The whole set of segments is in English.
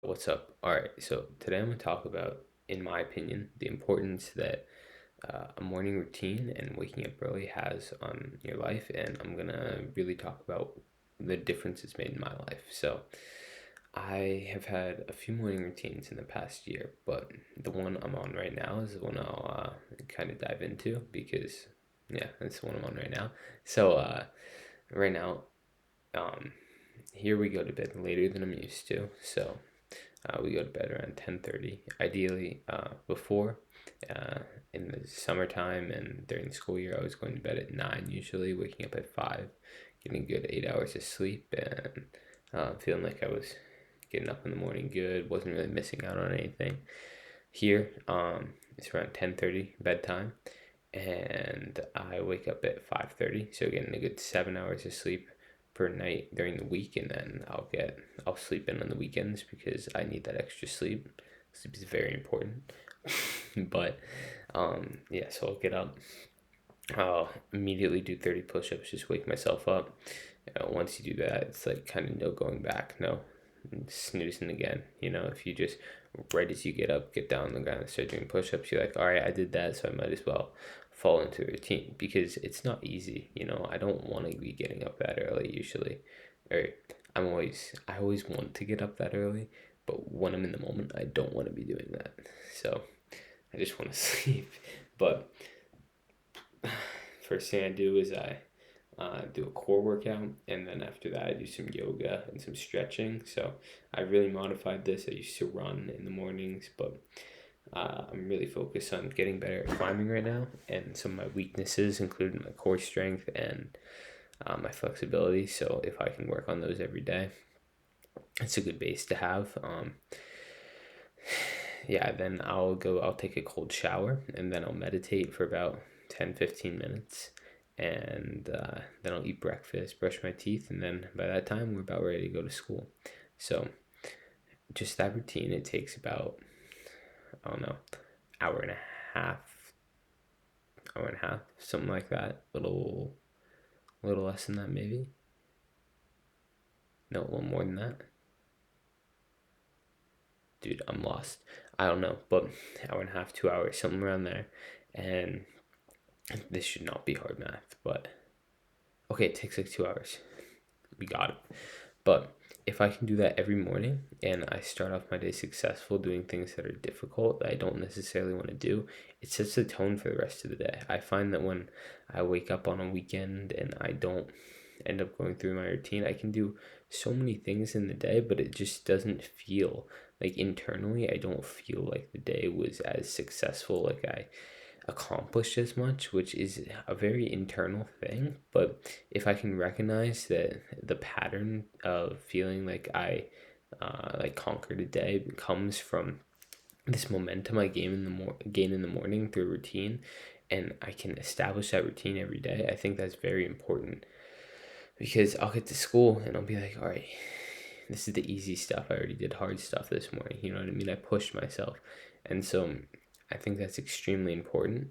What's up? All right, so today I'm going to talk about, in my opinion, the importance that a morning routine and waking up early has on your life, and I'm going to really talk about the difference it's made in my life. So, I have had a few morning routines in the past year, but the one I'm on right now is the one I'll kind of dive into because, yeah, that's the one I'm on right now. So, right now, um, here we go to bed later than I'm used to. So, we go to bed around 10:30, ideally before. Uh, in the summertime and during the school year, I was going to bed at 9 usually, waking up at 5, getting a good 8 hours of sleep, and feeling like I was getting up in the morning good, wasn't really missing out on anything. Here, it's around 10:30 bedtime, and I wake up at 5:30, so getting a good 7 hours of sleep per night during the week, and then I'll sleep in on the weekends because I need that extra sleep. Sleep is very important. But yeah, so I'll get up. I'll immediately do 30 push-ups, just wake myself up. Once you do that, it's like kind of no going back, no snoozing again. If you just right as you get up, get down on the ground and start doing push-ups, you're like, all right, I did that, so I might as well fall into a routine because it's not easy. I don't want to be getting up that early usually, or I always want to get up that early, but when I'm in the moment, I don't want to be doing that. So I just want to sleep. But first thing I do is I do a core workout, and then after that, I do some yoga and some stretching. So I really modified this. I used to run in the mornings, but I'm really focused on getting better at climbing right now. And some of my weaknesses include my core strength and my flexibility. So if I can work on those every day, it's a good base to have. Yeah, then I'll take a cold shower, and then I'll meditate for about 10-15 minutes, and then I'll eat breakfast, brush my teeth, and then by that time we're about ready to go to school. So just that routine, it takes about, I don't know, hour and a half, something like that. Little less than that maybe. No, a little more than that. Dude, I'm lost. I don't know, but hour and a half, 2 hours, something around there. And this should not be hard math, but okay, it takes like 2 hours. We got it. But if I can do that every morning and I start off my day successful doing things that are difficult that I don't necessarily want to do, it sets the tone for the rest of the day. I find that when I wake up on a weekend and I don't end up going through my routine, I can do so many things in the day, but it just doesn't feel like internally, I don't feel like the day was as successful, like I accomplished as much, which is a very internal thing. But if I can recognize that the pattern of feeling like I like conquered a day comes from this momentum I gain in the morning through routine, and I can establish that routine every day, I think that's very important because I'll get to school and I'll be like, all right, this is the easy stuff. I already did hard stuff this morning. You know what I mean? I pushed myself, and so I think that's extremely important.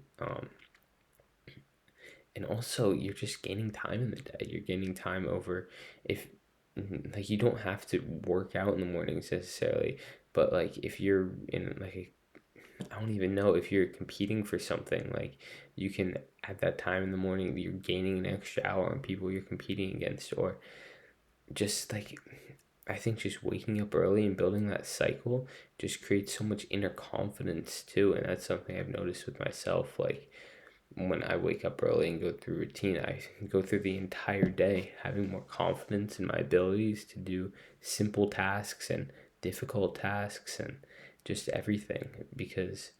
And also you're just gaining time in the day. You're gaining time over if like you don't have to work out in the mornings necessarily, but like if you're in like I don't even know if you're competing for something, like you can at that time in the morning you're gaining an extra hour on people you're competing against, or just like I think just waking up early and building that cycle just creates so much inner confidence too, and that's something I've noticed with myself. Like when I wake up early and go through routine, I go through the entire day having more confidence in my abilities to do simple tasks and difficult tasks and just everything because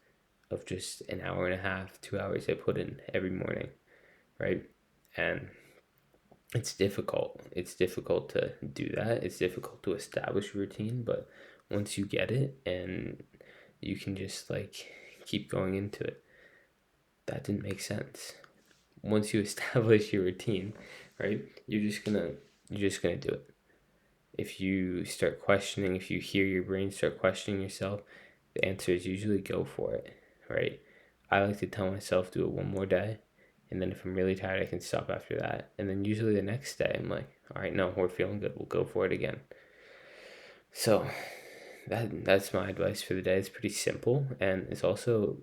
of just an hour and a half, 2 hours I put in every morning, right? And it's difficult. It's difficult to do that. It's difficult to establish a routine, but once you get it and you can just like keep going into it. That didn't make sense. Once you establish your routine, right? You're just gonna do it. If you start questioning, if you hear your brain start questioning yourself, the answer is usually go for it, right? I like to tell myself do it one more day, and then if I'm really tired, I can stop after that. And then usually the next day, I'm like, all right, no, we're feeling good. We'll go for it again. So that's my advice for the day. It's pretty simple, and it's also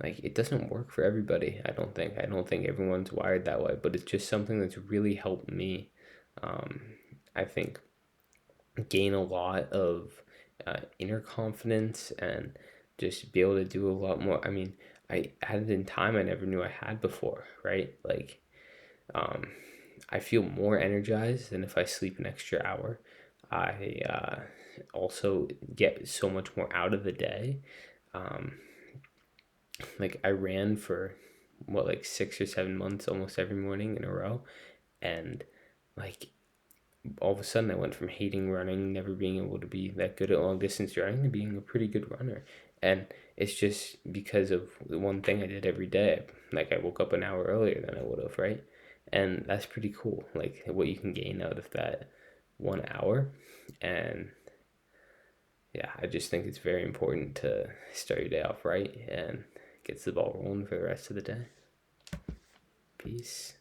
like it doesn't work for everybody. I don't think everyone's wired that way, but it's just something that's really helped me. Um, I think gain a lot of inner confidence and just be able to do a lot more. I mean, I added in time I never knew I had before, right? Like, um, I feel more energized than if I sleep an extra hour. I also get so much more out of the day. Um, like, I ran for what, like 6 or 7 months almost every morning in a row. And like, all of a sudden I went from hating running, never being able to be that good at long distance running, to being a pretty good runner. And it's just because of the one thing I did every day. Like, I woke up an hour earlier than I would have, right? And that's pretty cool. Like, what you can gain out of that 1 hour. And yeah, I just think it's very important to start your day off right and gets the ball rolling for the rest of the day. Peace.